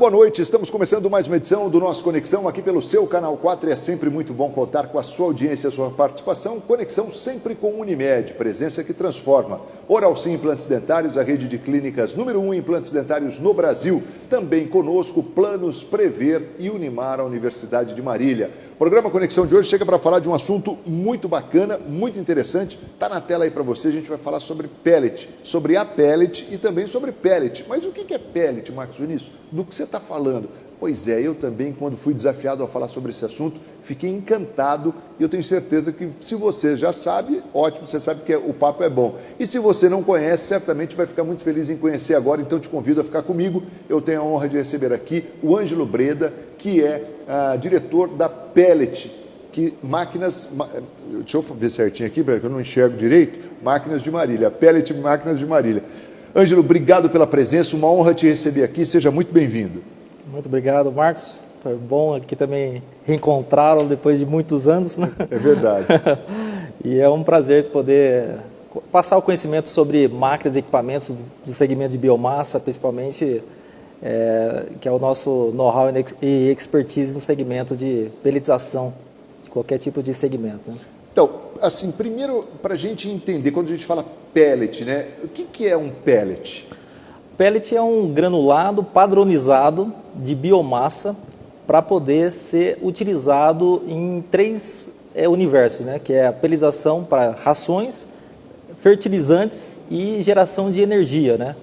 boa noite. Estamos começando mais uma edição do nosso Conexão aqui pelo seu Canal 4 e é sempre muito bom contar com a sua audiência e a sua participação. Conexão sempre com Unimed, presença que transforma. Oral Sim Implantes Dentários, a rede de clínicas número 1 em implantes dentários no Brasil. Também conosco, Planos Prever e Unimar, a Universidade de Marília. O programa Conexão de hoje chega para falar de um assunto muito bacana, muito interessante. Está na tela aí para você, a gente vai falar sobre pellet, sobre a pellet e também sobre pellet. Mas o que é pellet, Marcos Vinícius? Do que você está falando? Pois é, eu também, quando fui desafiado a falar sobre esse assunto, fiquei encantado e eu tenho certeza que se você já sabe, ótimo, você sabe que o papo é bom. E se você não conhece, certamente vai ficar muito feliz em conhecer agora, então te convido a ficar comigo. Eu tenho a honra de receber aqui o Ângelo Breda, que é diretor da Pellet, que máquinas, deixa eu ver certinho aqui, porque eu não enxergo direito, Máquinas de Marília, Pellet Máquinas de Marília. Ângelo, obrigado pela presença, uma honra te receber aqui, seja muito bem-vindo. Muito obrigado, Marcos. Foi bom aqui também reencontrá-lo depois de muitos anos, né? É verdade. E é um prazer poder passar o conhecimento sobre máquinas e equipamentos do segmento de biomassa, principalmente, que é o nosso know-how e expertise no segmento de pelletização, de qualquer tipo de segmento, né? Então, assim, primeiro, para a gente entender, quando a gente fala pellet, né? O que é um pellet? Pellet é um granulado padronizado de biomassa para poder ser utilizado em três universos, né? Que é a pelletização para rações, fertilizantes e geração de energia, né?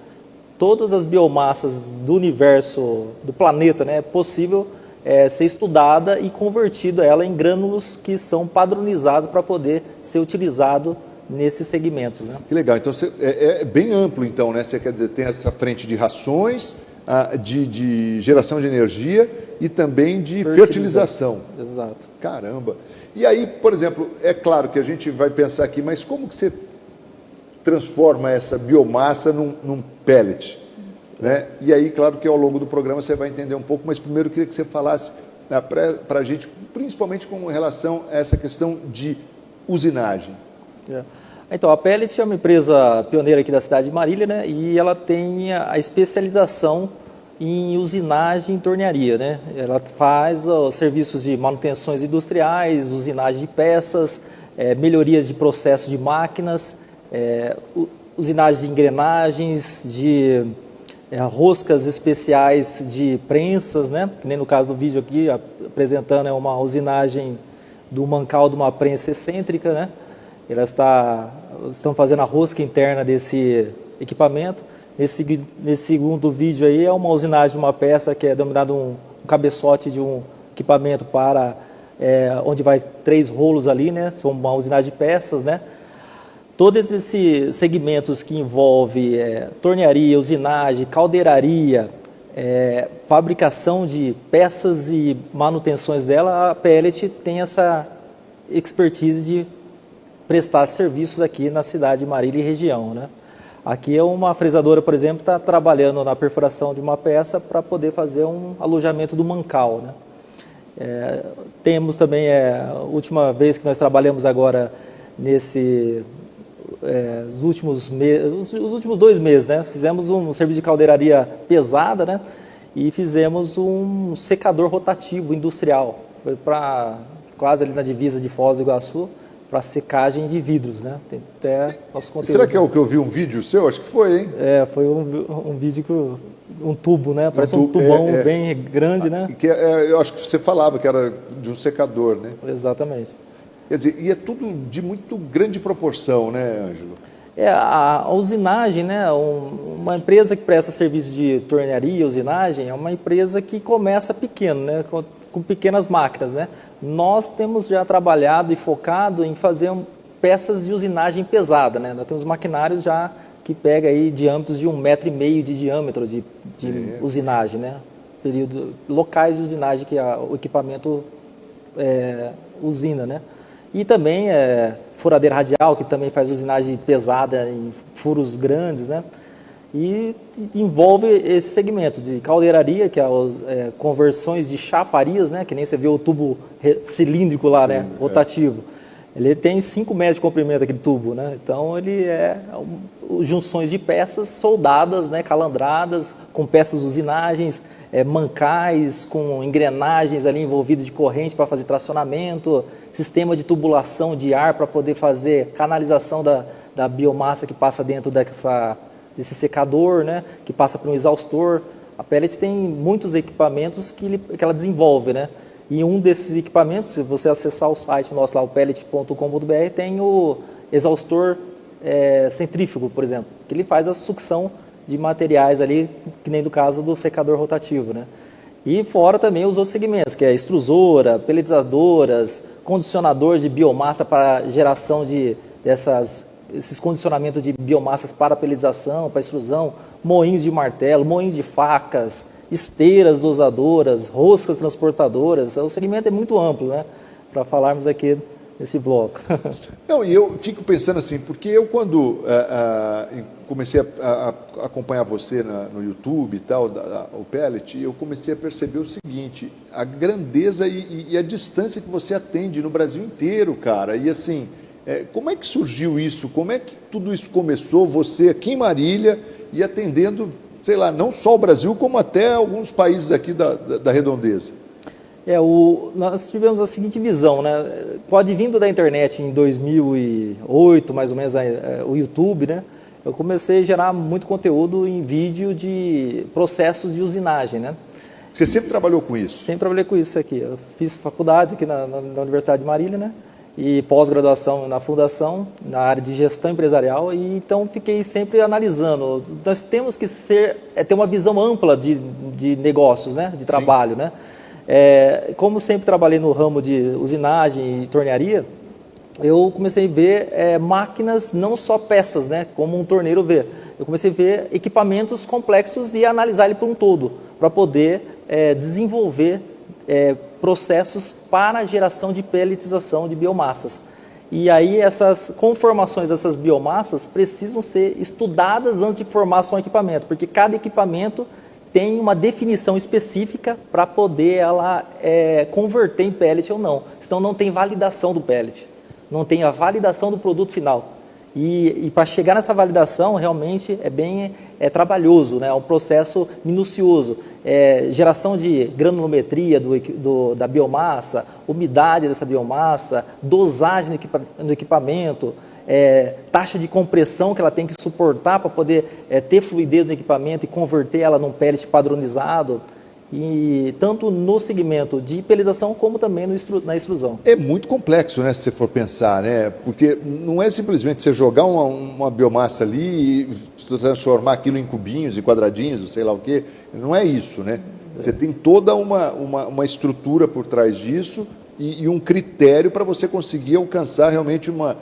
Todas as biomassas do universo, do planeta, né? É possível ser estudada e convertida ela em grânulos que são padronizados para poder ser utilizado nesses segmentos, né? Que legal, então é bem amplo, então, né? Você quer dizer, tem essa frente de rações, de geração de energia e também de fertilização. Exato. Caramba! E aí, por exemplo, é claro que a gente vai pensar aqui, mas como que você transforma essa biomassa num pellet? Né? E aí, claro que ao longo do programa você vai entender um pouco, mas primeiro eu queria que você falasse para a gente, principalmente com relação a essa questão de usinagem. Então, a Pellet é uma empresa pioneira aqui da cidade de Marília, né? E ela tem a especialização em usinagem e tornearia, né? Ela faz serviços de manutenções industriais, usinagem de peças, melhorias de processos de máquinas, usinagem de engrenagens, de roscas especiais de prensas, né? Que nem no caso do vídeo aqui, apresentando uma usinagem do mancal de uma prensa excêntrica, né? Elas estão fazendo a rosca interna desse equipamento. Nesse segundo vídeo aí é uma usinagem de uma peça que é denominado um cabeçote de um equipamento para onde vai 3 rolos ali, né? São uma usinagem de peças, né? Todos esses segmentos que envolvem tornearia, usinagem, caldeiraria, fabricação de peças e manutenções dela, a Pellet tem essa expertise de prestar serviços aqui na cidade de Marília e região, né? Aqui é uma fresadora, por exemplo, está trabalhando na perfuração de uma peça para poder fazer um alojamento do mancal, né? Temos também, a última vez que nós trabalhamos agora os últimos 2 meses, né? Fizemos um serviço de caldeiraria pesada, né? E fizemos um secador rotativo industrial, foi para quase ali na divisa de Foz do Iguaçu, para secagem de vidros, né? Tem até nosso conteúdo. Será que é o que eu vi um vídeo seu? Acho que foi, hein? Foi um vídeo um tubo, né? Parece um tubão bem grande, né? Eu acho que você falava que era de um secador, né? Exatamente. Quer dizer, e é tudo de muito grande proporção, né, Ângelo? A usinagem, né? Uma empresa que presta serviço de tornearia, usinagem, é uma empresa que começa pequeno, né? Com pequenas máquinas, né? Nós temos já trabalhado e focado em fazer peças de usinagem pesada, né? Nós temos maquinários já que pega aí diâmetros de 1,5 metro de diâmetro de usinagem, né? Locais de usinagem que o equipamento usina, né? E também furadeira radial, que também faz usinagem pesada em furos grandes, né? E envolve esse segmento de caldeiraria, que é conversões de chaparias, né? Que nem você vê o tubo cilíndrico lá, né? Rotativo. Ele tem 5 metros de comprimento, aquele tubo, né? Então ele é junções de peças soldadas, né, calandradas, com peças usinagens, mancais, com engrenagens ali envolvidas de corrente para fazer tracionamento, sistema de tubulação de ar para poder fazer canalização da biomassa que passa dentro desse secador, né, que passa por um exaustor. A Pellet tem muitos equipamentos que ela desenvolve, né? E um desses equipamentos, se você acessar o site nosso lá, o pellet.com.br, tem o exaustor centrífugo, por exemplo, que ele faz a sucção de materiais ali, que nem do caso do secador rotativo, né? E fora também os outros segmentos, que é extrusora, pelletizadoras, condicionador de biomassa para geração esses condicionamentos de biomassas para pelletização, para extrusão, moinhos de martelo, moinhos de facas, esteiras dosadoras, roscas transportadoras. O segmento é muito amplo, né, para falarmos aqui nesse bloco. Não, e eu fico pensando assim, porque eu quando comecei a acompanhar você no YouTube e tal, o Pellet, eu comecei a perceber o seguinte, a grandeza e a distância que você atende no Brasil inteiro, cara, e assim, como é que surgiu isso? Como é que tudo isso começou, você aqui em Marília e atendendo, sei lá, não só o Brasil, como até alguns países aqui da redondeza? Nós tivemos a seguinte visão, né? Com o advindo da internet em 2008, mais ou menos, o YouTube, né? Eu comecei a gerar muito conteúdo em vídeo de processos de usinagem, né? Você sempre trabalhou com isso? Sempre trabalhei com isso aqui. Eu fiz faculdade aqui na Universidade de Marília, né? E pós-graduação na Fundação, na área de gestão empresarial, e então fiquei sempre analisando. Nós temos que ter uma visão ampla de negócios, né? De trabalho, né? Como sempre trabalhei no ramo de usinagem e tornearia, eu comecei a ver máquinas, não só peças, né, como um torneiro vê. Eu comecei a ver equipamentos complexos e analisar ele por um todo, para poder desenvolver processos para a geração de pelletização de biomassas. E aí essas conformações dessas biomassas precisam ser estudadas antes de formar só um equipamento, porque cada equipamento tem uma definição específica para poder ela converter em pellet ou não. Senão não tem validação do pellet, não tem a validação do produto final. E para chegar nessa validação realmente é bem trabalhoso, né? É um processo minucioso. Geração de granulometria da biomassa, umidade dessa biomassa, dosagem no equipamento, taxa de compressão que ela tem que suportar para poder ter fluidez no equipamento e converter ela num pellet padronizado, e tanto no segmento de pelletização como também na extrusão. É muito complexo, né, se você for pensar, né? Porque não é simplesmente você jogar uma biomassa ali e transformar aquilo em cubinhos e quadradinhos, sei lá o quê. Não é isso, né? Você tem toda uma estrutura por trás disso e um critério para você conseguir alcançar realmente uma...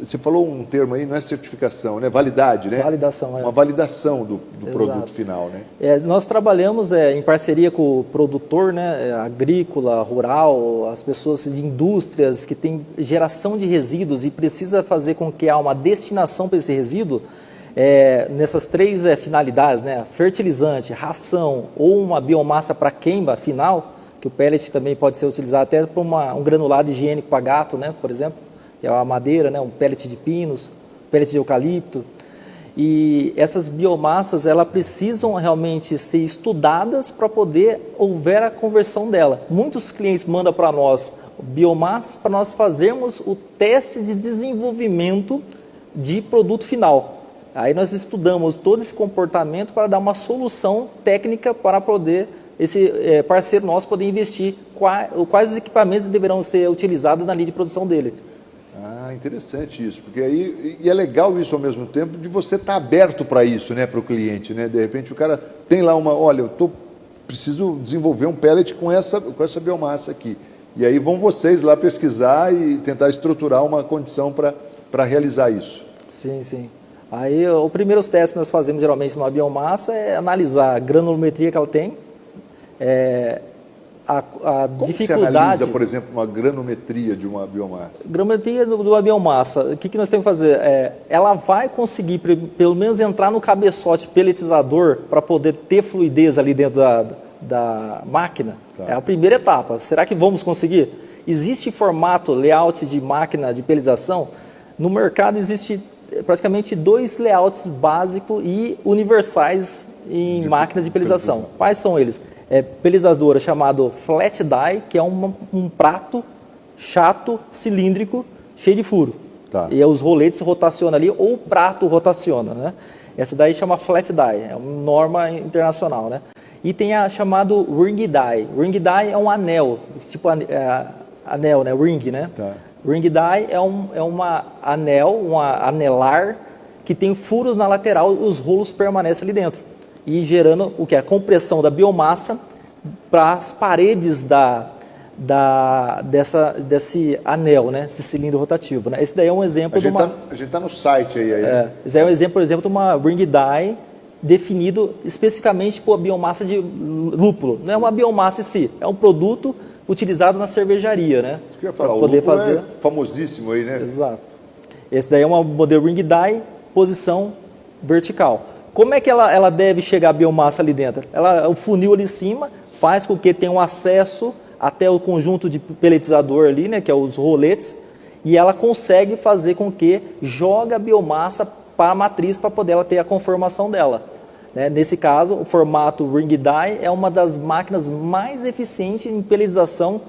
Você falou um termo aí, não é certificação, né? Validade, né? Validação, uma validação do produto final, né? Nós trabalhamos em parceria com o produtor, né? Agrícola, rural, as pessoas de indústrias que têm geração de resíduos e precisa fazer com que há uma destinação para esse resíduo, nessas 3 finalidades, né? Fertilizante, ração ou uma biomassa para queima final, que o pellet também pode ser utilizado até para um granulado higiênico para gato, né? Por exemplo, que é a madeira, né, um pellet de pinos, pellet de eucalipto. E essas biomassas, elas precisam realmente ser estudadas para poder houver a conversão dela. Muitos clientes mandam para nós biomassas para nós fazermos o teste de desenvolvimento de produto final. Aí nós estudamos todo esse comportamento para dar uma solução técnica para poder esse parceiro nosso poder investir quais os equipamentos deverão ser utilizados na linha de produção dele. Ah, interessante isso, porque aí é legal isso ao mesmo tempo de você estar aberto para isso, né, para o cliente, né? De repente o cara tem lá olha, eu preciso desenvolver um pellet com essa biomassa aqui. E aí vão vocês lá pesquisar e tentar estruturar uma condição para realizar isso. Sim, sim. Aí os primeiros testes que nós fazemos geralmente numa biomassa é analisar a granulometria que ela tem, Como dificuldade... você analisa, por exemplo, uma granometria de uma biomassa? Granometria de uma biomassa, o que nós temos que fazer? Ela vai conseguir, pelo menos, entrar no cabeçote pelletizador para poder ter fluidez ali dentro da máquina? Tá. É a primeira etapa. Será que vamos conseguir? Existe formato, layout de máquina de pelletização? No mercado existe praticamente 2 layouts básicos e universais em máquinas de pelletização. Quais são eles? Pellizadora chamado flat die, que é um prato chato, cilíndrico, cheio de furo. Tá. E os roletes rotacionam ali, ou o prato rotaciona, né? Essa daí chama flat die, é uma norma internacional, né? E tem a chamado ring die. Ring die é um anel, tipo anel, né? Ring, né? Tá. Ring die é uma anelar que tem furos na lateral e os rolos permanecem ali dentro. E gerando o que? A compressão da biomassa para as paredes desse anel, né? Esse cilindro rotativo, né? Esse daí é um exemplo de uma... A gente está no site aí. Esse é um exemplo, por exemplo, de uma ring die definido especificamente por biomassa de lúpulo. Não é uma biomassa em si, é um produto utilizado na cervejaria, né? Isso que eu ia falar, poder o lúpulo fazer... é famosíssimo aí, né? Exato. Esse daí é uma modelo ring die, posição vertical. Como é que ela deve chegar a biomassa ali dentro? O funil ali em cima faz com que tenha um acesso até o conjunto de pelletizador ali, né, que é os roletes, e ela consegue fazer com que jogue a biomassa para a matriz para poder ela ter a conformação dela. Né? Nesse caso, o formato ring die é uma das máquinas mais eficientes em pelletização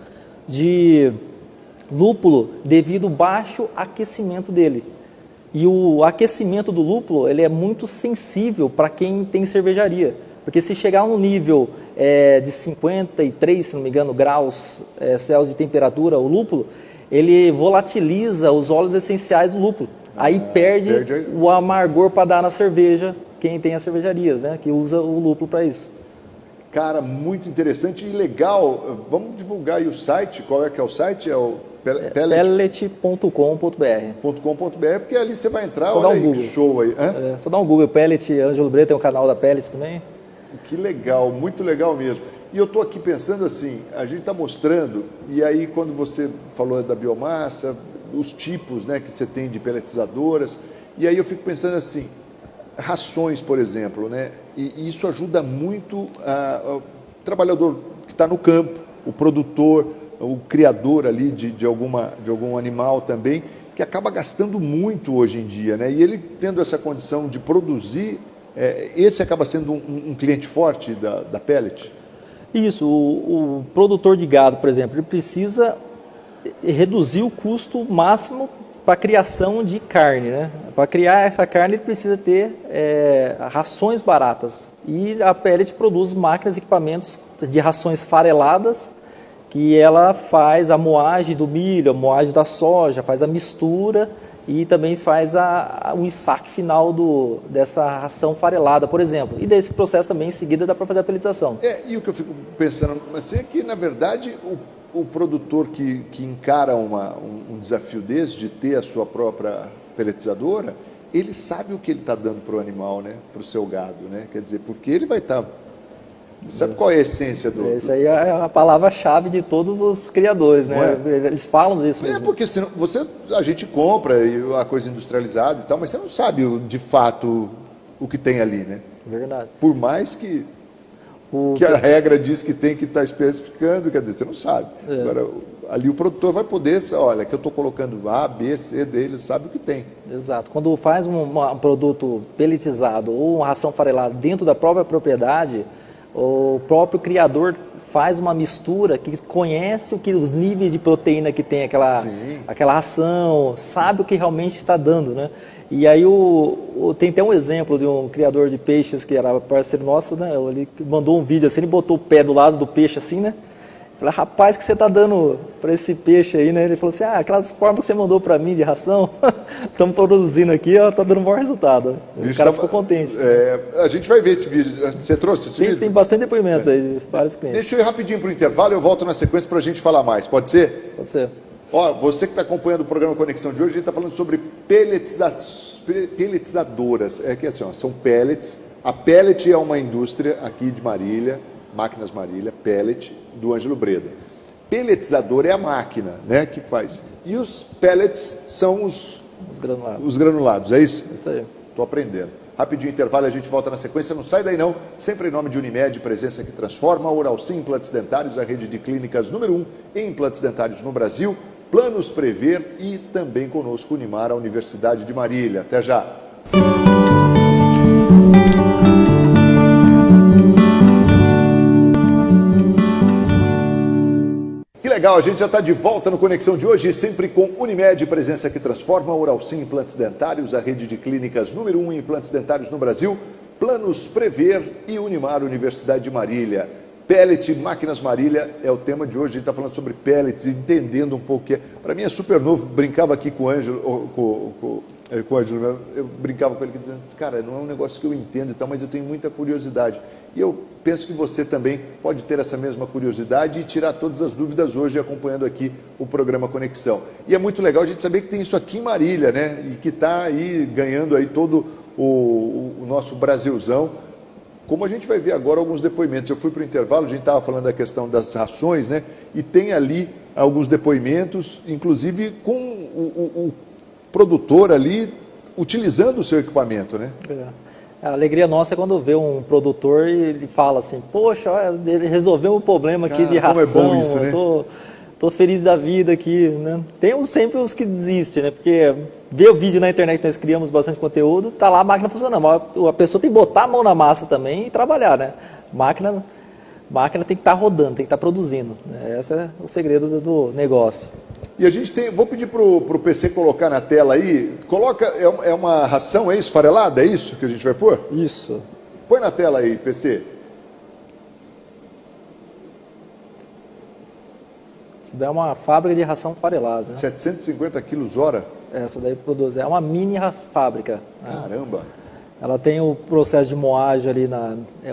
de lúpulo devido ao baixo aquecimento dele. E o aquecimento do lúpulo ele é muito sensível para quem tem cervejaria. Porque se chegar a um nível de 53, se não me engano, graus Celsius de temperatura, o lúpulo, ele volatiliza os óleos essenciais do lúpulo. Aí perde o amargor para dar na cerveja, quem tem as cervejarias, né, que usa o lúpulo para isso. Cara, muito interessante e legal. Vamos divulgar aí o site. Qual é que é o site? É o pellet.com.br. Porque ali você vai entrar, só olha dá um aí Google. Que show aí. Só dá um Google, Pellet, Ângelo Brito, tem o canal da Pellet também. Que legal, muito legal mesmo. E eu estou aqui pensando assim, a gente está mostrando, e aí quando você falou da biomassa, os tipos, né, que você tem de pelletizadoras, e aí eu fico pensando assim, rações, por exemplo, né, e isso ajuda muito o trabalhador que está no campo, o produtor, o criador ali de algum animal também, que acaba gastando muito hoje em dia, né, e ele tendo essa condição de produzir, esse acaba sendo um cliente forte da Pellet? Isso, o produtor de gado, por exemplo, ele precisa reduzir o custo máximo para a criação de carne, né? Para criar essa carne ele precisa ter rações baratas e a Pellet produz máquinas e equipamentos de rações fareladas que ela faz a moagem do milho, a moagem da soja, faz a mistura e também faz o ensaque final dessa ração farelada, por exemplo. E desse processo também, em seguida, dá para fazer a pelletização. E o que eu fico pensando assim, é que, na verdade, o produtor que encara um desafio desse, de ter a sua própria pelletizadora, ele sabe o que ele está dando para o animal, né? Para o seu gado, né? Quer dizer, porque ele vai estar... Sabe qual é a essência do... Essa aí é a palavra-chave de todos os criadores, né? Eles falam disso mesmo. Porque senão a gente compra a coisa industrializada e tal, mas você não sabe de fato o que tem ali, né? Verdade. Por mais que a regra diz que tem que estar especificando, quer dizer, você não sabe. Agora, ali o produtor vai poder, olha, que eu estou colocando A, B, C dele, sabe o que tem. Exato. Quando faz um produto pelletizado ou uma ração farelada dentro da própria propriedade, o próprio criador faz uma mistura que conhece os níveis de proteína que tem aquela ração, sabe o que realmente está dando, né? E aí tem até um exemplo de um criador de peixes que era parceiro nosso, né? Ele mandou um vídeo assim, ele botou o pé do lado do peixe assim, né? Falei, rapaz, o que você está dando para esse peixe aí, né? Ele falou assim, aquelas formas que você mandou para mim de ração, estamos produzindo aqui, está dando um bom resultado. O cara ficou contente. A gente vai ver esse vídeo. Você trouxe esse vídeo? Tem bastante depoimentos aí de vários clientes. Deixa eu ir rapidinho para o intervalo e eu volto na sequência para a gente falar mais. Pode ser? Pode ser. Você que está acompanhando o programa Conexão de hoje, a gente está falando sobre pelletizadoras. É que assim, são pellets. A Pellet é uma indústria aqui de Marília, Máquinas Marília, Pellet, do Ângelo Breda. Pelletizador é a máquina, né, que faz. E os pellets são os granulados, é isso? Isso aí. Estou aprendendo. Rapidinho intervalo, a gente volta na sequência. Não sai daí não, sempre em nome de Unimed, presença que transforma. Oral Sim Implantes Dentários, a rede de clínicas número 1 em implantes dentários no Brasil. Planos Prever e também conosco Unimar, a Universidade de Marília. Até já! Legal, a gente já está de volta no Conexão de hoje, sempre com Unimed, presença que transforma. Oral Sim Implantes Dentários, a rede de clínicas número 1 em implantes dentários no Brasil. Planos Prever e Unimar, Universidade de Marília. Pellet, Máquinas Marília é o tema de hoje. A gente está falando sobre pellets, entendendo um pouco o que é. Para mim é super novo, brincava aqui com o Ângelo, com o Ângelo, eu brincava com ele dizendo, cara, não é um negócio que eu entendo e tal, mas eu tenho muita curiosidade. E eu penso que você também pode ter essa mesma curiosidade e tirar todas as dúvidas hoje acompanhando aqui o programa Conexão. E é muito legal a gente saber que tem isso aqui em Marília, né? E que está aí ganhando aí todo o nosso Brasilzão. Como a gente vai ver agora alguns depoimentos. Eu fui para o intervalo, a gente estava falando da questão das rações, né? E tem ali alguns depoimentos, inclusive com o produtor ali utilizando o seu equipamento, né? A alegria nossa é quando vê um produtor e ele fala assim, poxa, ele resolveu um problema aqui de ração, como é bom isso, né? tô feliz da vida aqui, né? Tem sempre os que desistem, né? Porque vê o vídeo na internet que nós criamos bastante conteúdo, tá lá a máquina funcionando, mas a pessoa tem que botar a mão na massa também e trabalhar, né? Máquina tem que estar rodando, tem que estar produzindo, né? Esse é o segredo do negócio. E a gente tem, vou pedir para o PC colocar na tela aí, coloca, é uma ração, é isso, farelada, é isso que a gente vai pôr? Isso. Põe na tela aí, PC. Isso daí é uma fábrica de ração farelada, né? 750 quilos hora? Essa daí produz, é uma mini fábrica. Caramba! Ela tem o processo de moagem ali,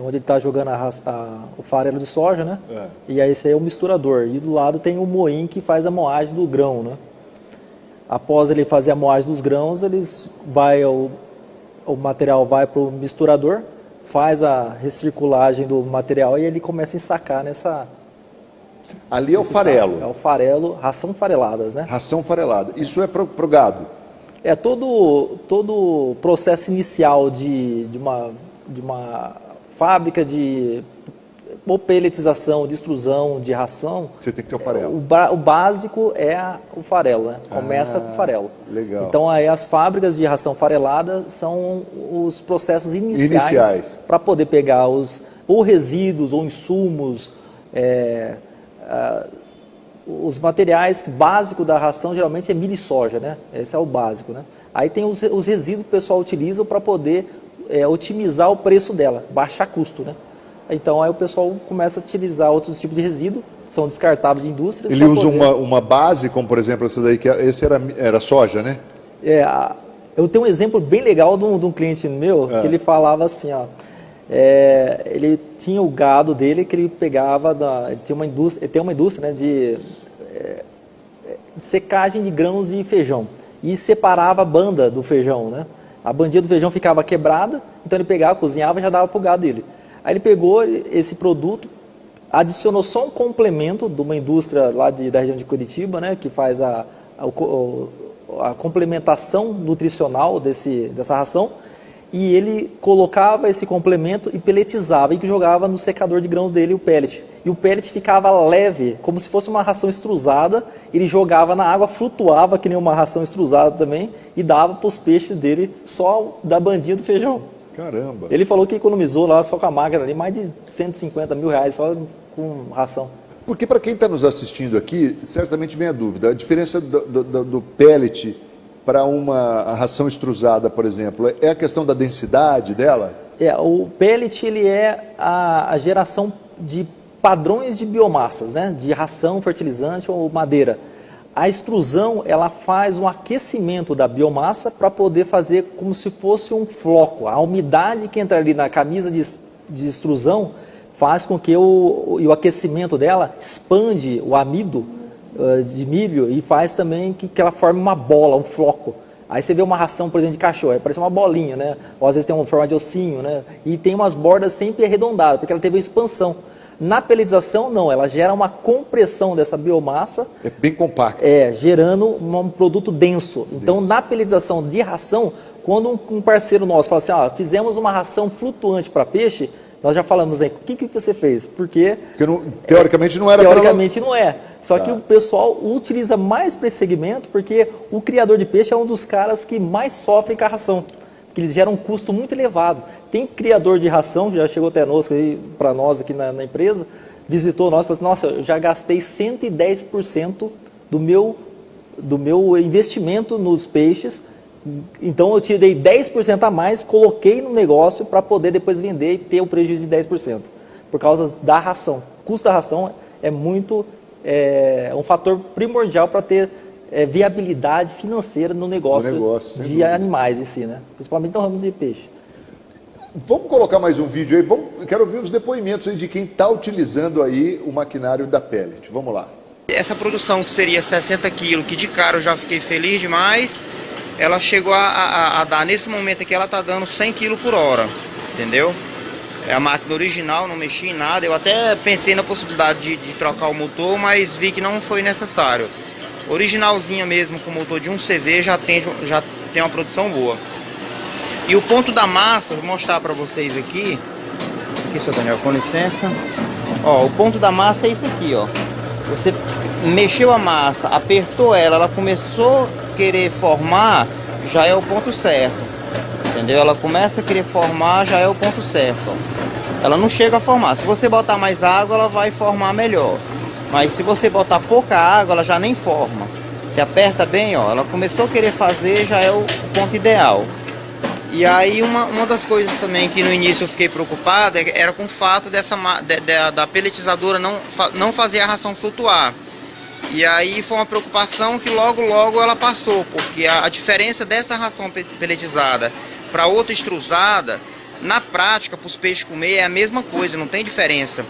onde ele está jogando o farelo de soja, né? É. E aí esse aí é o misturador. E do lado tem o moinho que faz a moagem do grão, né? Após ele fazer a moagem dos grãos, o material vai para o misturador, faz a recirculagem do material e ele começa a ensacar nessa... Ali é o farelo. É o farelo, ração fareladas, né? Ração farelada. Isso é para o gado? É todo o processo inicial de uma fábrica de pelletização, de extrusão, de ração. Você tem que ter o farelo. O básico é o farelo, né? Começa com o farelo. Legal. Então aí as fábricas de ração farelada são os processos iniciais. Para poder pegar ou resíduos ou insumos, os materiais básicos da ração geralmente é milho e soja, né? Esse é o básico, né? Aí tem os resíduos que o pessoal utiliza para poder otimizar o preço dela, baixar custo, né? Então aí o pessoal começa a utilizar outros tipos de resíduos, que são descartáveis de indústrias. Ele usa uma base, como por exemplo essa daí, que esse era soja, né? Eu tenho um exemplo bem legal de um cliente meu, que ele falava assim, ó, ele tinha o gado dele que ele pegava, ele tem uma indústria, né, de secagem de grãos de feijão e separava a banda do feijão, né? A bandinha do feijão ficava quebrada, então ele pegava, cozinhava e já dava para o gado dele. Aí ele pegou esse produto, adicionou só um complemento de uma indústria lá da região de Curitiba, né, que faz a complementação nutricional dessa ração, e ele colocava esse complemento e pelletizava e jogava no secador de grãos dele o pellet. E o pellet ficava leve, como se fosse uma ração extrusada, ele jogava na água, flutuava que nem uma ração extrusada também e dava para os peixes dele só da bandinha do feijão. Caramba! Ele falou que economizou lá só com a máquina ali mais de 150 mil reais só com ração. Porque para quem está nos assistindo aqui, certamente vem a dúvida, a diferença do pellet para uma ração extrusada, por exemplo, é a questão da densidade dela? O pellet ele é a geração de padrões de biomassas, né? De ração, fertilizante ou madeira. A extrusão, ela faz um aquecimento da biomassa para poder fazer como se fosse um floco. A umidade que entra ali na camisa de extrusão faz com que o aquecimento dela expande o amido de milho e faz também que ela forme uma bola, um floco. Aí você vê uma ração, por exemplo, de cachorro, parece uma bolinha, né? Ou às vezes tem uma forma de ossinho, né? E tem umas bordas sempre arredondadas, porque ela teve uma expansão. Na pelletização, não, ela gera uma compressão dessa biomassa. É bem compacto. Gerando um produto denso. Então, na pelletização de ração, Quando um parceiro nosso fala assim, fizemos uma ração flutuante para peixe, nós já falamos aí, o que você fez? Porque teoricamente não era teoricamente não é. Só que o pessoal utiliza mais para esse segmento porque o criador de peixe é um dos caras que mais sofrem com a ração. Porque ele gera um custo muito elevado. Tem criador de ração, que já chegou até para nós aqui na empresa, visitou nós e falou assim, nossa, eu já gastei 110% do meu investimento nos peixes, então eu tirei 10% a mais, coloquei no negócio para poder depois vender e ter o prejuízo de 10%, por causa da ração. O custo da ração é um fator primordial para ter viabilidade financeira no negócio de animais em si, né? Principalmente no ramo de peixe. Vamos colocar mais um vídeo aí, quero ver os depoimentos aí de quem está utilizando aí o maquinário da Pellet. Vamos lá. Essa produção que seria 60 quilos, que de cara eu já fiquei feliz demais, ela chegou a dar, nesse momento aqui, ela está dando 100 quilos por hora, entendeu? É a máquina original, não mexi em nada, eu até pensei na possibilidade de trocar o motor, mas vi que não foi necessário. Originalzinha mesmo, com motor de 1 CV, já tem uma produção boa. E o ponto da massa, vou mostrar para vocês aqui, seu Daniel, com licença. Ó, o ponto da massa é isso aqui, ó. Você mexeu a massa, apertou ela começou a querer formar, já é o ponto certo, entendeu? Ela começa a querer formar, já é o ponto certo, ó. Ela não chega a formar, se você botar mais água, ela vai formar melhor. Mas se você botar pouca água, ela já nem forma. Se aperta bem, ó, ela começou a querer fazer, já é o ponto ideal. E aí uma das coisas também que no início eu fiquei preocupado era com o fato da pelletizadora não fazer a ração flutuar. E aí foi uma preocupação que logo ela passou, porque a diferença dessa ração pelletizada para outra extrusada, na prática, para os peixes comer é a mesma coisa, não tem diferença.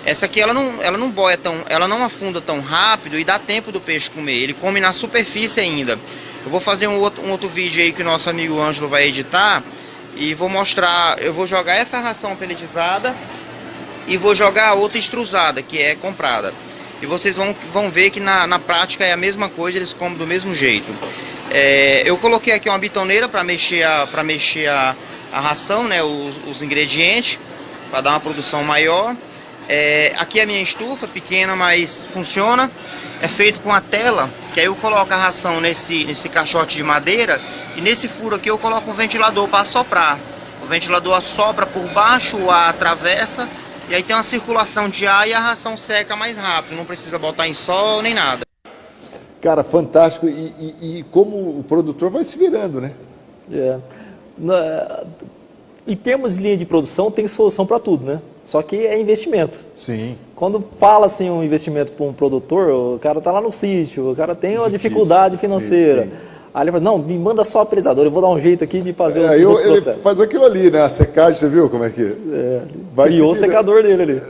Essa aqui ela não boia ela não afunda tão rápido e dá tempo do peixe comer, ele come na superfície ainda. Eu vou fazer um outro vídeo aí que o nosso amigo Ângelo vai editar e vou mostrar, eu vou jogar essa ração pelletizada e vou jogar a outra extrusada, que é comprada. E vocês vão ver que na prática é a mesma coisa, eles comem do mesmo jeito. Eu coloquei aqui uma bitoneira para mexer a ração, né, os ingredientes, para dar uma produção maior. Aqui é a minha estufa, pequena, mas funciona. É feito com a tela, que aí eu coloco a ração nesse caixote de madeira e nesse furo aqui eu coloco um ventilador para assoprar. O ventilador assopra por baixo, o ar atravessa e aí tem uma circulação de ar e a ração seca mais rápido, não precisa botar em sol nem nada. Cara, fantástico, e como o produtor vai se virando, né? Em termos de linha de produção, tem solução para tudo, né? Só que é investimento. Sim. Quando fala assim um investimento para um produtor, o cara está lá no sítio, o cara tem uma dificuldade financeira. Sim. Aí ele fala, não, me manda só a pelletizadora, eu vou dar um jeito aqui de fazer o ele faz aquilo ali, né? A secagem, você viu como é que criou o secador dele ali.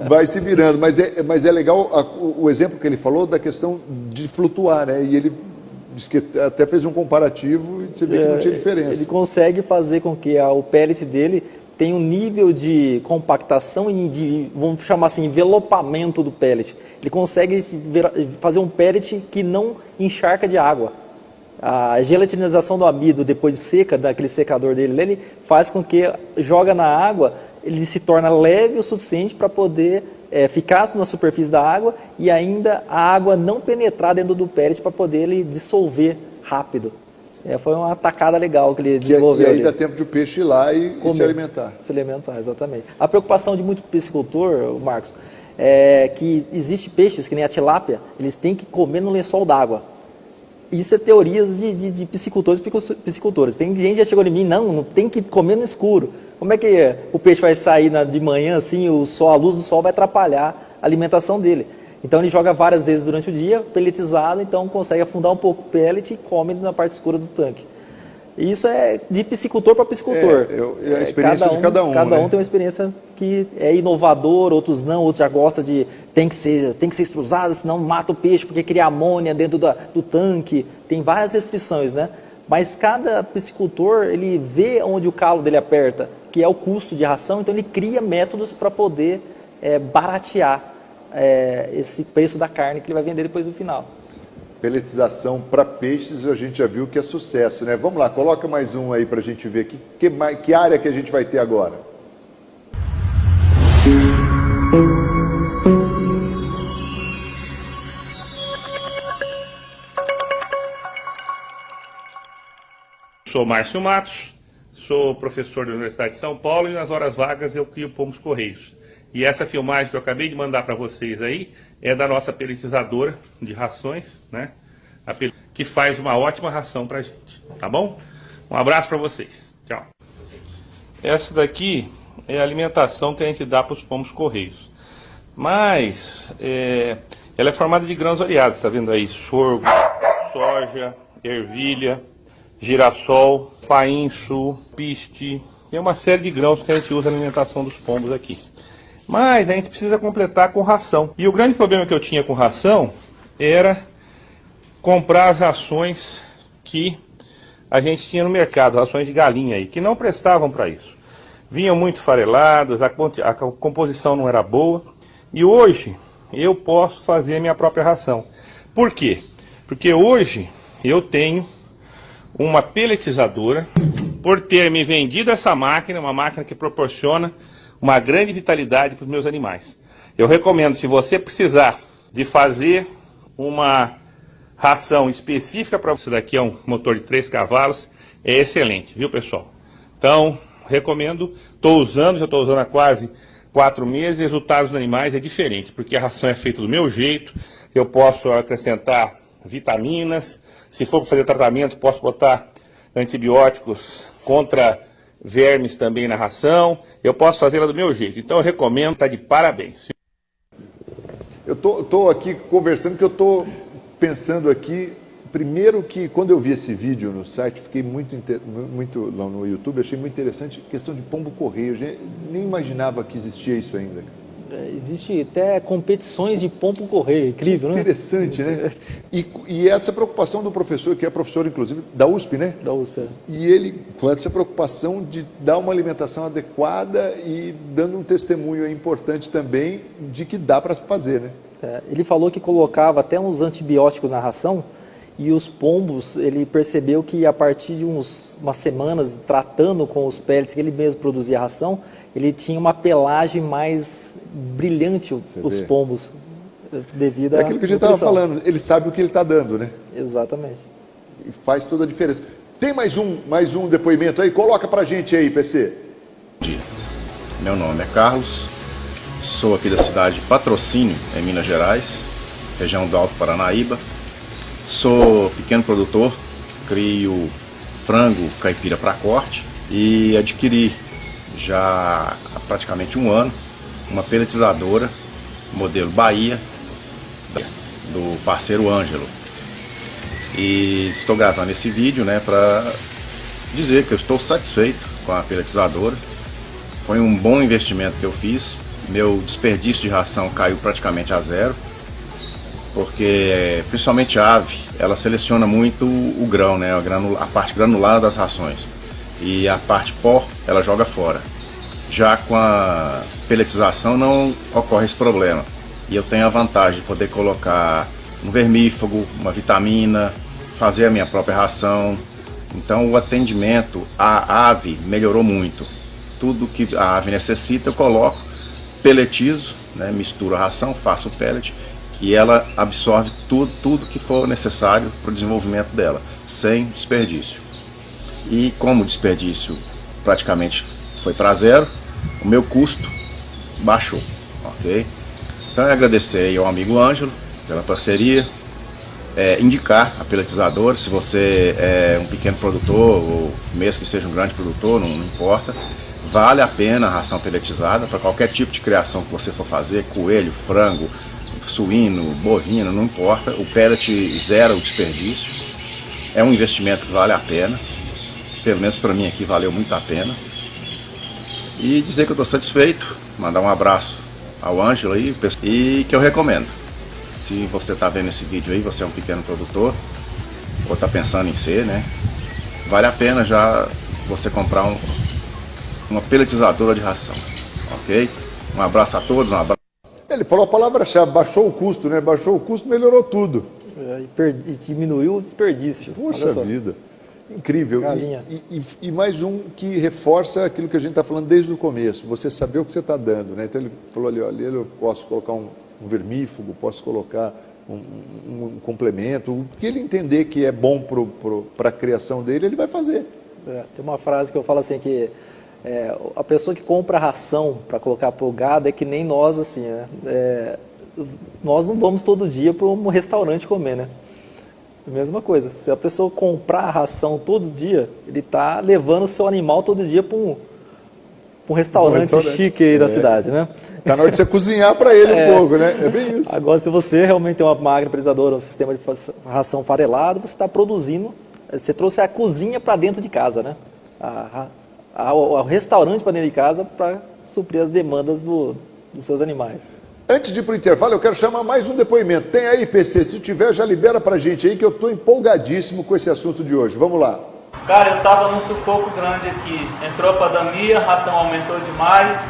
Vai se virando, mas é legal o exemplo que ele falou da questão de flutuar, né? E ele disse que até fez um comparativo e você vê que não tinha diferença. Ele consegue fazer com que o pellet dele tenha um nível de compactação e de, vamos chamar assim, envelopamento do pellet. Ele consegue fazer um pellet que não encharca de água. A gelatinização do amido, depois de seca, daquele secador dele, ele faz com que joga na água, ele se torna leve o suficiente para poder ficar na superfície da água e ainda a água não penetrar dentro do pellet para poder ele dissolver rápido. Foi uma tacada legal que ele desenvolveu. E aí dá tempo de o peixe ir lá e se alimentar. Se alimentar, exatamente. A preocupação de muito piscicultor, Marcos, é que existe peixes, que nem a tilápia, eles têm que comer no lençol d'água. Isso é teorias de piscicultores e piscicultores. Tem gente que já chegou em mim, não tem que comer no escuro. Como é que o peixe vai sair de manhã assim, a luz do sol vai atrapalhar a alimentação dele? Então ele joga várias vezes durante o dia, pelletizado, então consegue afundar um pouco o pellet e come na parte escura do tanque. E isso é de piscicultor para piscicultor. É a experiência de cada um. Cada um tem uma experiência que é inovadora, outros não, outros já gostam de tem que ser extrusado, senão mata o peixe porque cria amônia dentro do tanque. Tem várias restrições, né? Mas cada piscicultor, ele vê onde o calo dele aperta, que é o custo de ração, então ele cria métodos para poder baratear esse preço da carne que ele vai vender depois do final. Peletização para peixes, a gente já viu que é sucesso, né? Vamos lá, coloca mais um aí para a gente ver que área que a gente vai ter agora. Sou Márcio Matos, sou professor da Universidade de São Paulo e nas horas vagas eu crio pombos correios. E essa filmagem que eu acabei de mandar para vocês aí é da nossa peletizadora de rações, né? Que faz uma ótima ração para a gente, tá bom? Um abraço para vocês, tchau. Essa daqui é a alimentação que a gente dá para os pombos correios. Mas ela é formada de grãos variados, tá vendo aí? Sorgo, soja, ervilha, girassol, painço, piste, e uma série de grãos que a gente usa na alimentação dos pombos aqui. Mas a gente precisa completar com ração. E o grande problema que eu tinha com ração era comprar as rações que a gente tinha no mercado, rações de galinha aí, que não prestavam para isso. Vinham muito fareladas, a composição não era boa. E hoje eu posso fazer a minha própria ração. Por quê? Porque hoje eu tenho uma peletizadora, por ter me vendido essa máquina, uma máquina que proporciona uma grande vitalidade para os meus animais. Eu recomendo, se você precisar de fazer uma ração específica para você, daqui é um motor de 3 cavalos, é excelente, viu pessoal? Então, recomendo, já estou usando há quase 4 meses, resultados dos animais é diferente, porque a ração é feita do meu jeito, eu posso acrescentar vitaminas, se for para fazer tratamento, posso botar antibióticos contra vermes também na ração, eu posso fazê-la do meu jeito. Então eu recomendo, tá de parabéns. Eu tô aqui conversando, que eu tô pensando aqui, primeiro que quando eu vi esse vídeo no site, fiquei muito lá no YouTube, achei muito interessante a questão de pombo correio, eu nem imaginava que existia isso ainda. Existe até competições de pombo correio, incrível, né? Interessante, né? E essa preocupação do professor, que é professor, inclusive, da USP, né? Da USP. E ele, com essa preocupação de dar uma alimentação adequada e dando um testemunho importante também de que dá para fazer, né? Ele falou que colocava até uns antibióticos na ração, e os pombos, ele percebeu que a partir de umas semanas tratando com os pellets que ele mesmo produzia a ração, ele tinha uma pelagem mais brilhante, os pombos, devido à aquilo que a gente estava falando, ele sabe o que ele está dando, né? Exatamente. E faz toda a diferença. Tem mais um depoimento aí? Coloca pra gente aí, PC. Meu nome é Carlos, sou aqui da cidade de Patrocínio, em Minas Gerais, região do Alto Paranaíba. Sou pequeno produtor, crio frango caipira para corte e adquiri já há praticamente um ano uma peletizadora modelo Bahia do parceiro Ângelo. E estou gravando esse vídeo, né, para dizer que eu estou satisfeito com a peletizadora. Foi um bom investimento que eu fiz, meu desperdício de ração caiu praticamente a zero. Porque principalmente a ave, ela seleciona muito o grão, né, a parte granulada das rações, e a parte pó ela joga fora. Já com a peletização não ocorre esse problema, e eu tenho a vantagem de poder colocar um vermífugo, uma vitamina, fazer a minha própria ração. Então o atendimento à ave melhorou muito. Tudo que a ave necessita eu coloco, peletizo, né, misturo a ração, faço o pellet, e ela absorve tudo que for necessário para o desenvolvimento dela, sem desperdício. E como o desperdício praticamente foi para zero, o meu custo baixou, ok? Então eu agradecer ao amigo Ângelo pela parceria, indicar a peletizadora, se você é um pequeno produtor, ou mesmo que seja um grande produtor, não importa, vale a pena a ração peletizada para qualquer tipo de criação que você for fazer, coelho, frango, suíno, bovino, não importa, o pellet zera o desperdício, é um investimento que vale a pena, pelo menos para mim aqui valeu muito a pena. E dizer que eu estou satisfeito, mandar um abraço ao Ângelo aí, e que eu recomendo. Se você está vendo esse vídeo aí, você é um pequeno produtor, ou está pensando em ser, né, vale a pena já você comprar uma peletizadora de ração, ok? Um abraço a todos, um abraço. Ele falou a palavra-chave, baixou o custo, né? Baixou o custo, melhorou tudo. E diminuiu o desperdício. Poxa vida, incrível. Galinha. E mais um que reforça aquilo que a gente está falando desde o começo, você saber o que você está dando, né? Então ele falou ali, olha, eu posso colocar um vermífugo, posso colocar um complemento, o que ele entender que é bom para a criação dele, ele vai fazer. Tem uma frase que eu falo assim, que a pessoa que compra ração para colocar para o gado é que nem nós, assim, né? Nós não vamos todo dia para um restaurante comer, né? Mesma coisa, se a pessoa comprar a ração todo dia, ele está levando o seu animal todo dia para um restaurante chique aí da cidade, né? Está na hora de você cozinhar para ele um pouco, né? É bem isso. Agora, se você realmente tem uma máquina pulverizadora, um sistema de ração farelado, você está produzindo, você trouxe a cozinha para dentro de casa, né? O restaurante para dentro de casa para suprir as demandas dos seus animais. Antes de ir para o intervalo, eu quero chamar mais um depoimento. Tem aí, PC, se tiver, já libera para a gente aí, que eu estou empolgadíssimo com esse assunto de hoje. Vamos lá. Cara, eu estava num sufoco grande aqui. Entrou a pandemia, a ração aumentou demais.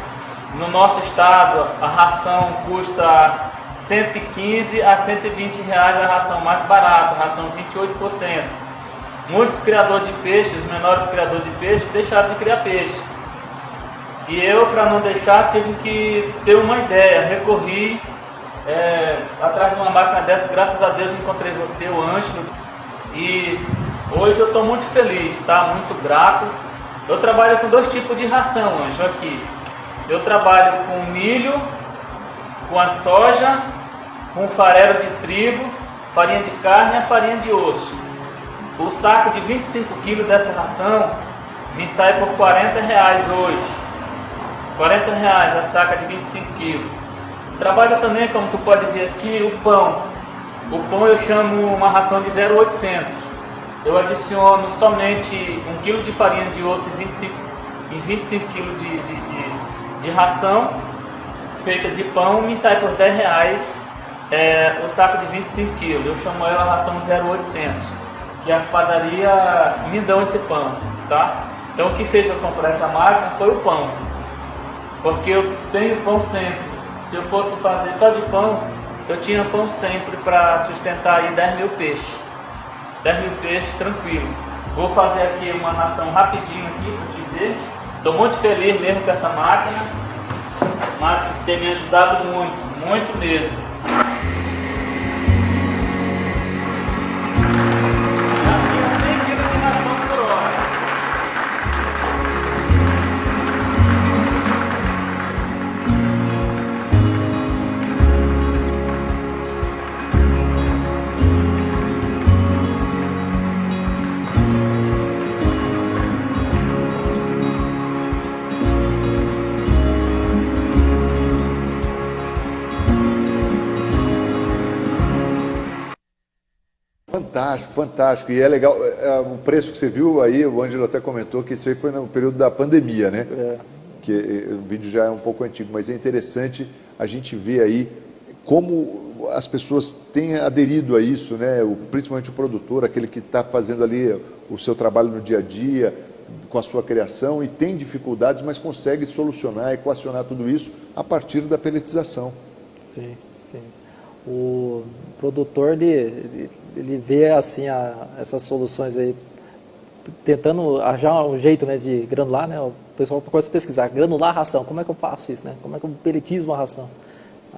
No nosso estado, a ração custa 115 a 120 reais a ração mais barata, a ração 28%. Muitos criadores de peixe, os menores criadores de peixe, deixaram de criar peixe. E eu, para não deixar, tive que ter uma ideia, recorri atrás de uma máquina dessa, graças a Deus encontrei você, o Ângelo, e hoje eu estou muito feliz, tá? Muito grato. Eu trabalho com 2 tipos de ração, Ângelo, aqui. Eu trabalho com milho, com a soja, com farelo de trigo, farinha de carne e a farinha de osso. O saco de 25 kg dessa ração me sai por R$40 hoje. R$40 a saca de 25 kg. Trabalho também, como tu pode ver aqui, o pão. O pão eu chamo uma ração de 0,800. Eu adiciono somente 1 kg de farinha de osso em 25 kg de ração feita de pão, me sai por R$10 o saco de 25 kg. Eu chamo ela ração 0,800. E as padarias me dão esse pão, tá? Então o que fez eu comprar essa máquina foi o pão. Porque eu tenho pão sempre. Se eu fosse fazer só de pão, eu tinha pão sempre para sustentar aí 10 mil peixes. 10 mil peixes tranquilo. Vou fazer aqui uma ração rapidinho aqui para te ver. Estou muito feliz mesmo com essa máquina. A máquina tem me ajudado muito, muito mesmo. Já tinha 100 kg de ração por hora. Fantástico, fantástico. E é legal, o preço que você viu aí, o Ângelo até comentou que isso aí foi no período da pandemia, né? Que o vídeo já é um pouco antigo, mas é interessante a gente ver aí como as pessoas têm aderido a isso, né? Principalmente o produtor, aquele que está fazendo ali o seu trabalho no dia a dia, com a sua criação, e tem dificuldades, mas consegue solucionar, equacionar tudo isso a partir da pelletização. Sim, sim. O produtor, ele vê assim essas soluções aí, tentando achar um jeito, né, de granular, né? O pessoal começa a pesquisar, granular a ração, como é que eu faço isso, né? Como é que eu pelletizo uma ração?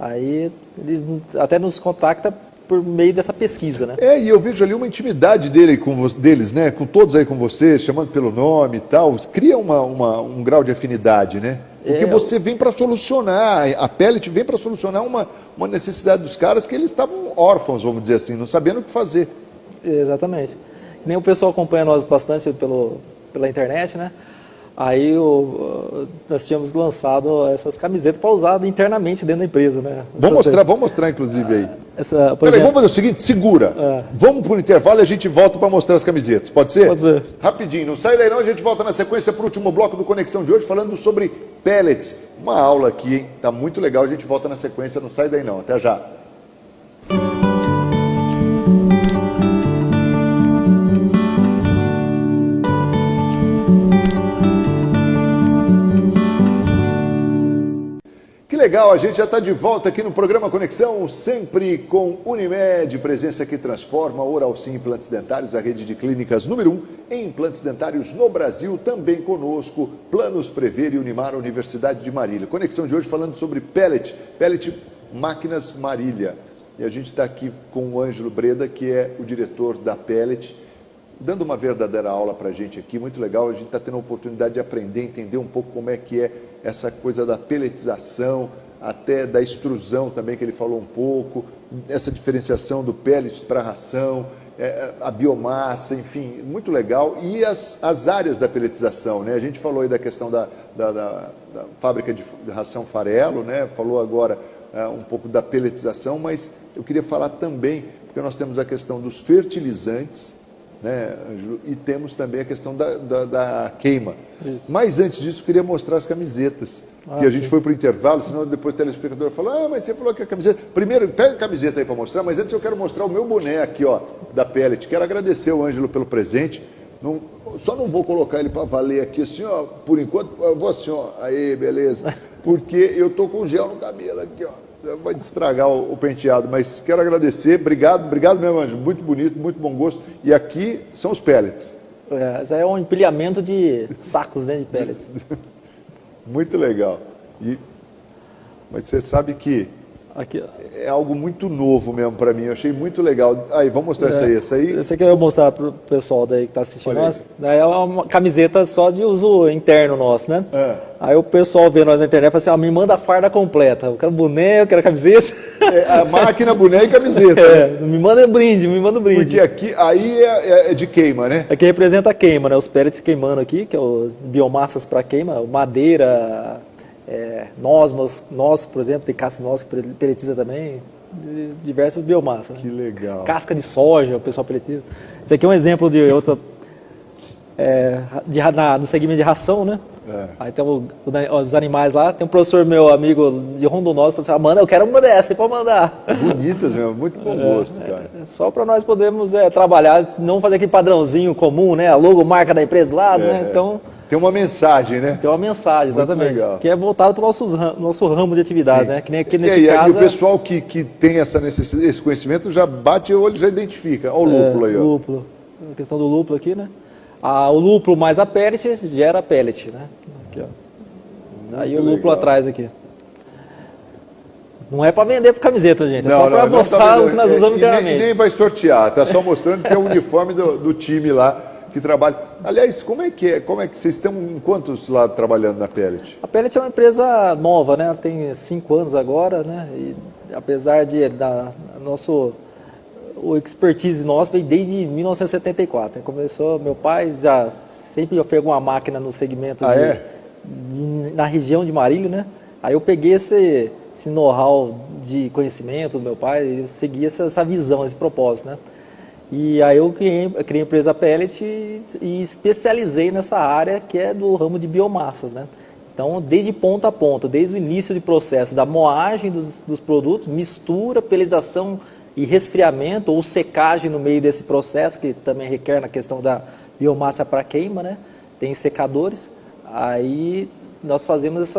Aí eles até nos contactam por meio dessa pesquisa, né? E eu vejo ali uma intimidade deles, né? Com todos aí com você, chamando pelo nome e tal, cria um grau de afinidade, né? Porque você vem para solucionar, a pellet vem para solucionar uma necessidade dos caras que eles estavam órfãos, vamos dizer assim, não sabendo o que fazer. Exatamente. Nem o pessoal acompanha nós bastante pela internet, né? Aí nós tínhamos lançado essas camisetas para usar internamente dentro da empresa, né? Vamos mostrar inclusive aí. Peraí, vamos fazer o seguinte, segura. Vamos para o intervalo e a gente volta para mostrar as camisetas, pode ser? Pode ser. Rapidinho, não sai daí não, a gente volta na sequência para o último bloco do Conexão de hoje, falando sobre pellets. Uma aula aqui, hein? Tá muito legal, a gente volta na sequência, não sai daí não, até já. legal, a gente já está de volta aqui no programa Conexão, sempre com Unimed, presença que transforma. Oral Sim Implantes Dentários, a rede de clínicas número 1 em implantes dentários no Brasil. Também conosco, Planos Prever e Unimar, Universidade de Marília. Conexão de hoje falando sobre Pellet Máquinas Marília. E a gente está aqui com o Ângelo Breda, que é o diretor da Pellet, dando uma verdadeira aula para a gente aqui, muito legal. A gente está tendo a oportunidade de aprender, entender um pouco como é que é essa coisa da pelletização, até da extrusão também, que ele falou um pouco, essa diferenciação do pellet para a ração, a biomassa, enfim, muito legal. E as áreas da pelletização, né? A gente falou aí da questão da fábrica de ração farelo, né? Falou agora um pouco da pelletização, mas eu queria falar também, porque nós temos a questão dos fertilizantes, né, Ângelo? E temos também a questão da queima. Isso. Mas antes disso, eu queria mostrar as camisetas. Que a gente foi para o intervalo, senão depois o telespectador falou, mas você falou que a camiseta... Primeiro, pega a camiseta aí para mostrar, mas antes eu quero mostrar o meu boné aqui, ó, da Pellet. Quero agradecer o Ângelo pelo presente. Só não vou colocar ele para valer aqui assim, ó, por enquanto. Eu vou assim, ó, aí, beleza. Porque eu tô com gel no cabelo aqui, ó. Vai estragar o penteado, mas quero agradecer, obrigado mesmo, Ângelo, muito bonito, muito bom gosto. E aqui são os pellets. Isso aí é um empilhamento de sacos, né, de pellets. Muito legal. Mas você sabe que aqui, é algo muito novo mesmo para mim, eu achei muito legal. Aí, vamos mostrar essa aí. Esse aqui eu vou mostrar para o pessoal daí que está assistindo nós. Daí é uma camiseta só de uso interno nosso, né? Aí o pessoal vê nós na internet e fala assim, me manda a farda completa. Eu quero boné, eu quero camiseta. A máquina, boné e camiseta. Me manda brinde, me manda brinde. Porque aqui, aí é de queima, né? Aqui representa a queima, né? Os pellets queimando aqui, que é os biomassas para queima, madeira, noz, por exemplo, tem casca de noz que pelletiza também, diversas biomassas. Que legal. Casca de soja, o pessoal pelletiza. Esse aqui é um exemplo de outra, no segmento de ração, né? Aí tem os animais lá, tem um professor meu amigo de Rondonópolis que falou assim, manda, eu quero uma dessa, pode mandar. Bonitas mesmo, muito bom gosto, cara. Só para nós podermos trabalhar, não fazer aquele padrãozinho comum, né? A logo, marca da empresa do lado, né? Então... Tem uma mensagem, né? Tem uma mensagem, exatamente. Que é voltado para o nosso ramo de atividades, né? Que nem aqui nesse caso. E o pessoal que tem esse conhecimento já bate o olho, já identifica. Olha o lúpulo aí, ó. Lúpulo. A questão do lúpulo aqui, né? O lúpulo mais a pellet gera pellet, né? Aqui, ó. Aí o lúpulo atrás aqui. Não é para vender por camiseta, gente. É só para mostrar o que nós usamos internamente. E nem vai sortear, tá só mostrando que é o uniforme do time lá que trabalha. Aliás, como é que vocês estão, quantos lá trabalhando na Pellet? A Pellet é uma empresa nova, né? Tem 5 anos agora, né? E apesar de o expertise nosso veio desde 1974. Começou, meu pai já sempre fez uma máquina no segmento na região de Marília, né? Aí eu peguei esse know-how de conhecimento do meu pai, eu segui essa visão, esse propósito, né? E aí eu criei a empresa Pellet e especializei nessa área que é do ramo de biomassas, né? Então, desde ponta a ponta, desde o início do processo da moagem dos produtos, mistura, pelletização e resfriamento ou secagem no meio desse processo, que também requer na questão da biomassa para queima, né? Tem secadores. Aí nós fazemos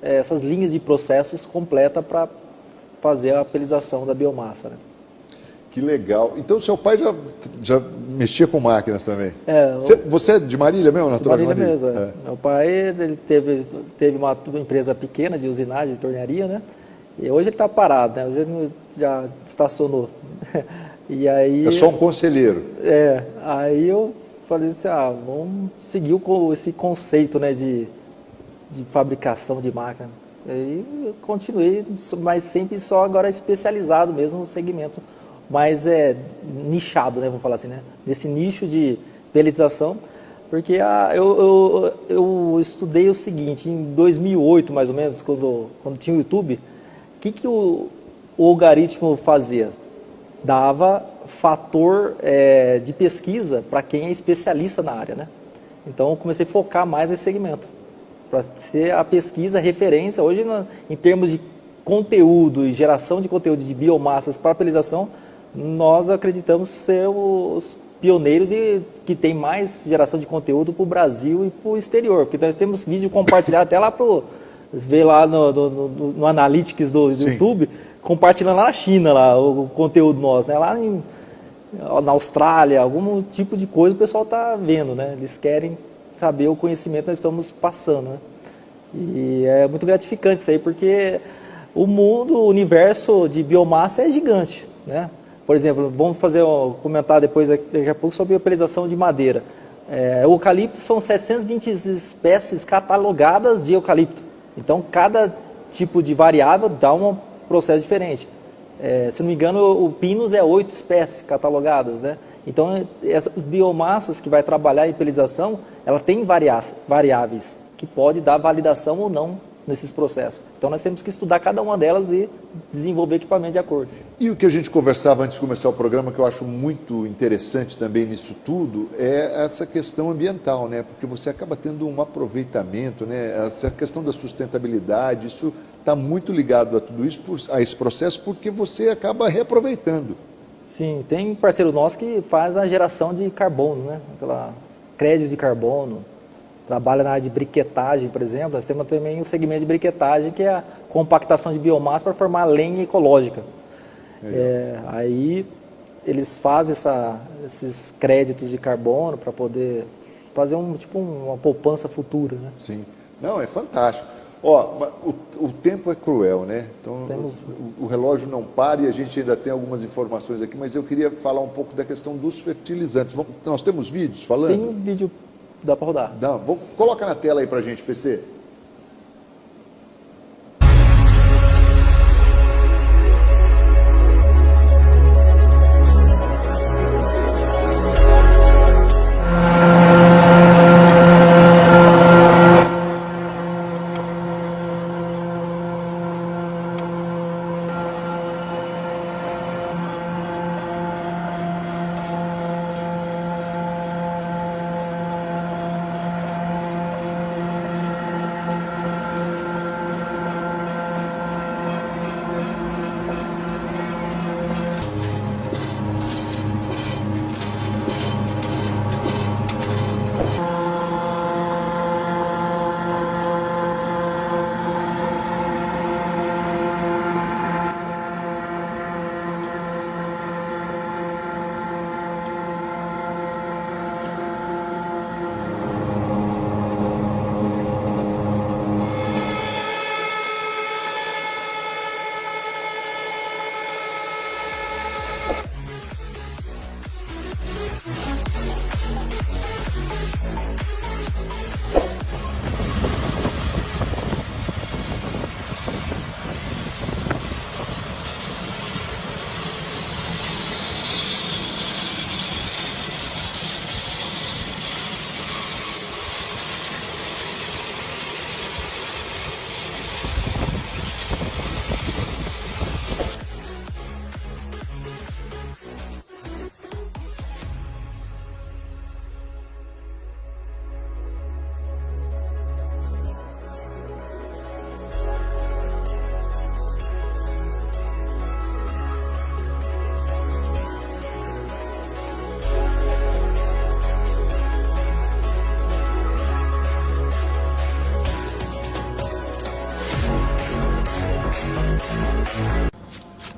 essas linhas de processos completas para fazer a pelletização da biomassa, né? Que legal. Então, seu pai já mexia com máquinas também? Você é de Marília mesmo, natural de Marília? Mesmo, Meu pai ele teve uma empresa pequena de usinagem, de tornearia, né? E hoje ele está parado, né? Hoje ele já estacionou. E aí... É só um conselheiro. Aí eu falei assim, vamos seguir esse conceito, né, de fabricação de máquina. Aí eu continuei, mas sempre só agora especializado mesmo no segmento mais nichado, né, vamos falar assim, né? Nesse nicho de pelletização, porque eu estudei o seguinte, em 2008 mais ou menos, quando tinha o YouTube, o que o algoritmo fazia? Dava fator de pesquisa para quem é especialista na área, né? Então eu comecei a focar mais nesse segmento, para ser a pesquisa referência. Hoje, em termos de conteúdo e geração de conteúdo de biomassas para pelletização, nós acreditamos ser os pioneiros e que tem mais geração de conteúdo para o Brasil e para o exterior, porque nós temos vídeo compartilhado até lá para vê lá no Analytics do Sim. YouTube, compartilhando lá na China lá, o conteúdo nosso, né? Lá na Austrália, algum tipo de coisa o pessoal está vendo, né? Eles querem saber o conhecimento que nós estamos passando, né? E é muito gratificante isso aí, porque o mundo, o universo de biomassa é gigante, né? Por exemplo, vamos comentar depois daqui a pouco sobre a pelização de madeira. O eucalipto são 720 espécies catalogadas de eucalipto. Então, cada tipo de variável dá um processo diferente. Se não me engano, o pinus é 8 espécies catalogadas, né? Então, essas biomassas que vai trabalhar em pelização, ela tem variáveis que pode dar validação ou não nesses processos. Então, nós temos que estudar cada uma delas e desenvolver equipamento de acordo. E o que a gente conversava antes de começar o programa, que eu acho muito interessante também nisso tudo, é essa questão ambiental, né? Porque você acaba tendo um aproveitamento, né? Essa questão da sustentabilidade, isso está muito ligado a tudo isso, a esse processo, porque você acaba reaproveitando. Sim, tem parceiro nosso que faz a geração de carbono, né? Aquela crédito de carbono. Trabalha na área de briquetagem, por exemplo. Nós temos também o segmento de briquetagem, que é a compactação de biomassa para formar lenha ecológica. Aí eles fazem esses créditos de carbono para poder fazer uma poupança futura, né? Sim. Não, é fantástico. Ó, o tempo é cruel, né? Então, o relógio não para e a gente ainda tem algumas informações aqui, mas eu queria falar um pouco da questão dos fertilizantes. Nós temos vídeos falando? Tem um vídeo, dá para rodar. Coloca na tela aí para a gente, PC.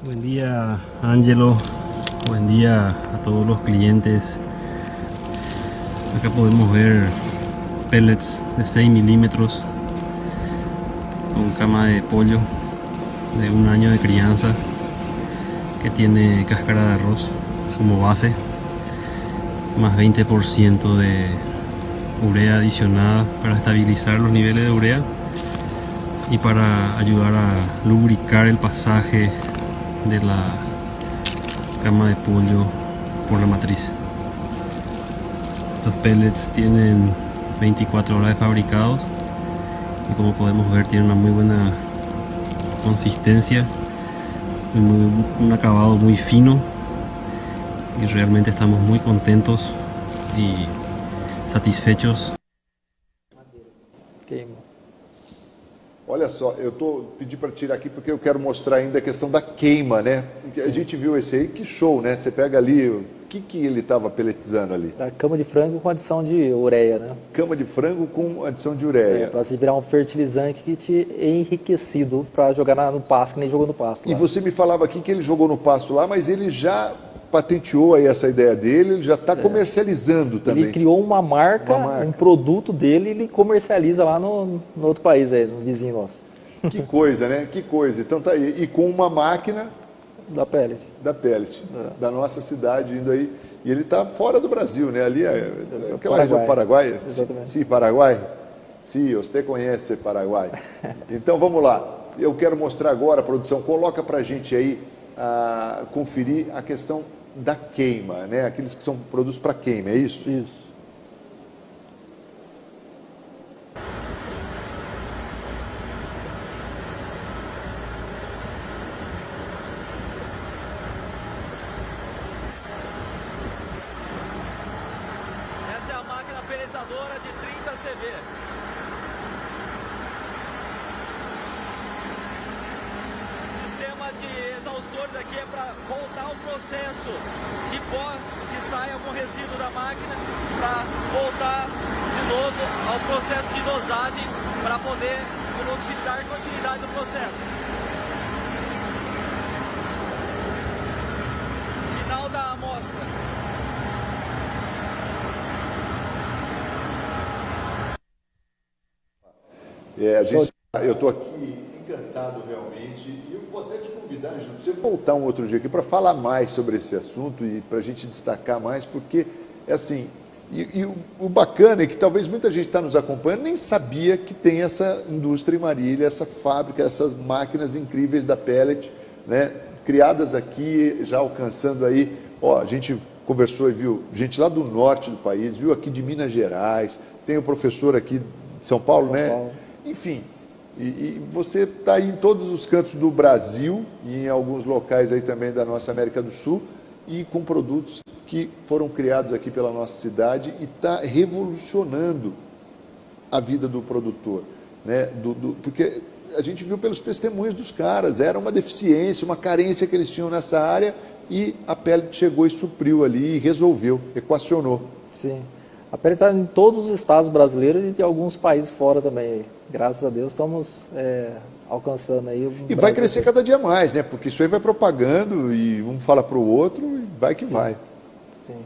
Buen día, Angelo. Buen día a todos los clientes. Acá podemos ver pellets de 6 milímetros con cama de pollo de 1 año de crianza que tiene cáscara de arroz como base, más 20% de urea adicionada para estabilizar los niveles de urea y para ayudar a lubricar el pasaje de la cama de pollo por la matriz. Estos pellets tienen 24 horas de fabricados y como podemos ver tienen una muy buena consistencia, un acabado muy fino y realmente estamos muy contentos y satisfechos. Queima. Olha só, pedi para tirar aqui porque eu quero mostrar ainda a questão da queima, né? Sim. A gente viu esse aí, que show, né? Você pega ali que ele estava pelletizando ali? A cama de frango com adição de ureia, né? Cama de frango com adição de ureia. Para se virar um fertilizante que te enriquecido para jogar no pasto, que nem jogou no pasto. E você me falava aqui que ele jogou no pasto lá, mas ele já patenteou aí essa ideia dele, ele já está comercializando também. Ele criou uma marca, um produto dele, e ele comercializa lá no outro país, aí, no vizinho nosso. Que coisa, né? Que coisa. Então tá aí. E com uma máquina da pellet. Da pellet, da nossa cidade, indo aí. E ele está fora do Brasil, né? Ali é aquela região do Paraguai. Exatamente. Sim, Paraguai. Sim, você conhece Paraguai. Então vamos lá. Eu quero mostrar agora, a produção, coloca para a gente aí, conferir a questão da queima, né? Aqueles que são produtos para queima, é isso? Isso. Essa é a máquina pelletizadora de 30 CV. O sistema de exaustores aqui é para voltar o processo de pó que sai algum resíduo da máquina, para voltar de novo ao processo de dosagem para poder dar continuidade no processo. Final da amostra. Eu estou aqui encantado realmente, e eu vou até te convidar, Ângelo, para você voltar um outro dia aqui para falar mais sobre esse assunto e para a gente destacar mais, porque é assim, o bacana é que talvez muita gente está nos acompanhando nem sabia que tem essa indústria em Marília, essa fábrica, essas máquinas incríveis da pellet, né, criadas aqui, já alcançando aí, a gente conversou e viu gente lá do norte do país, viu aqui de Minas Gerais, tem o professor aqui de São Paulo, né? Enfim, e você está aí em todos os cantos do Brasil e em alguns locais aí também da nossa América do Sul e com produtos que foram criados aqui pela nossa cidade e está revolucionando a vida do produtor, né? Porque a gente viu pelos testemunhos dos caras, era uma deficiência, uma carência que eles tinham nessa área e a pellet chegou e supriu ali e resolveu, equacionou. Sim. A pellet está em todos os estados brasileiros e de alguns países fora também. Graças a Deus estamos alcançando aí. E vai crescer cada dia mais, né? Porque isso aí vai propagando e um fala para o outro e vai que vai. Sim.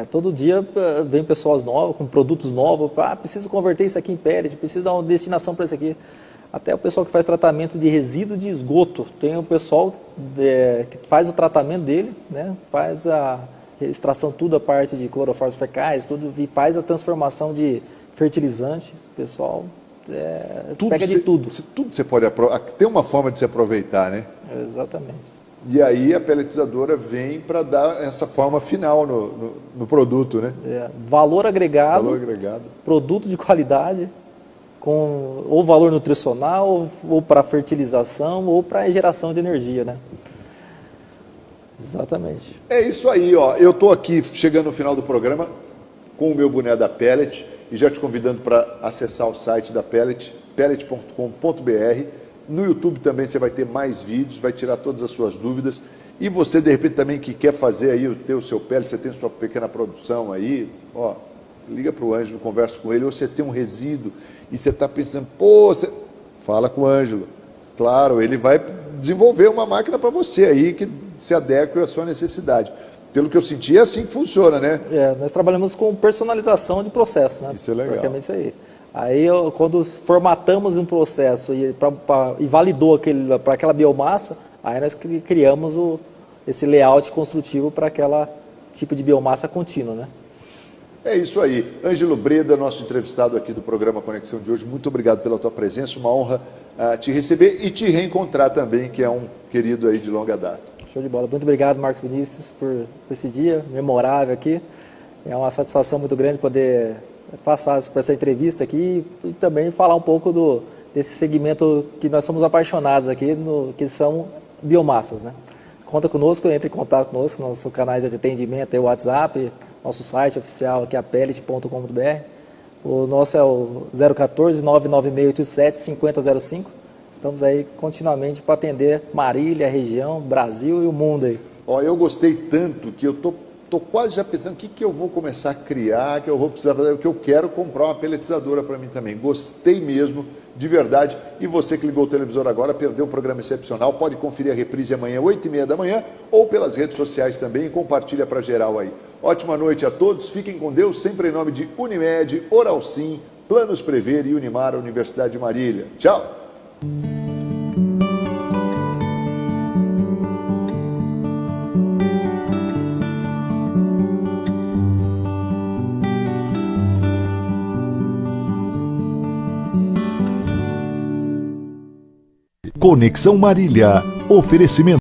Todo dia vem pessoas novas, com produtos novos. Preciso converter isso aqui em pellet, preciso dar uma destinação para isso aqui. Até o pessoal que faz tratamento de resíduo de esgoto. Tem o pessoal que faz o tratamento dele, né? Faz a extração, tudo a parte de clorofórmos fecais, tudo, e faz a transformação de fertilizante. O pessoal pega de tudo. Tudo você pode tem uma forma de se aproveitar, né? Exatamente. E aí a pelletizadora vem para dar essa forma final no produto, né? Valor agregado, produto de qualidade, com ou valor nutricional, ou para fertilização, ou para geração de energia, né? Exatamente. É isso aí, ó. Eu estou aqui chegando no final do programa com o meu boné da Pellet e já te convidando para acessar o site da Pellet, pellet.com.br. No YouTube também você vai ter mais vídeos, vai tirar todas as suas dúvidas. E você, de repente, também que quer fazer aí o seu pellet, você tem sua pequena produção aí, ó, liga para o Ângelo, conversa com ele, ou você tem um resíduo e você está pensando, fala com o Ângelo. Claro, ele vai desenvolver uma máquina para você aí que se adeque à sua necessidade. Pelo que eu senti, é assim que funciona, né? Nós trabalhamos com personalização de processo, né? Isso é legal. Praticamente isso aí. Aí, quando formatamos um processo e validou para aquela biomassa, aí nós criamos esse layout construtivo para aquela tipo de biomassa contínua, né? É isso aí. Ângelo Breda, nosso entrevistado aqui do programa Conexão de hoje, muito obrigado pela tua presença, uma honra te receber e te reencontrar também, que é um querido aí de longa data. Show de bola. Muito obrigado, Marcos Vinícius, por esse dia memorável aqui. É uma satisfação muito grande poder passar por essa entrevista aqui e também falar um pouco desse segmento que nós somos apaixonados aqui, que são biomassas, né? Conta conosco, entre em contato conosco, nossos canais de atendimento, o WhatsApp, nosso site oficial aqui é pellet.com.br. O nosso é o 014 99687 5005. Estamos aí continuamente para atender Marília, a região, Brasil e o mundo aí. Eu gostei tanto que eu estou estou quase já pensando o que eu vou começar a criar, que eu vou precisar fazer, que eu quero comprar uma peletizadora para mim também. Gostei mesmo, de verdade. E você que ligou o televisor agora, perdeu um programa excepcional, pode conferir a reprise amanhã, 8h30 da manhã, ou pelas redes sociais também, e compartilha para geral aí. Ótima noite a todos, fiquem com Deus, sempre em nome de Unimed, Oral Sim, Planos Prever e Unimar, Universidade de Marília. Tchau! Conexão Marília. Oferecimento.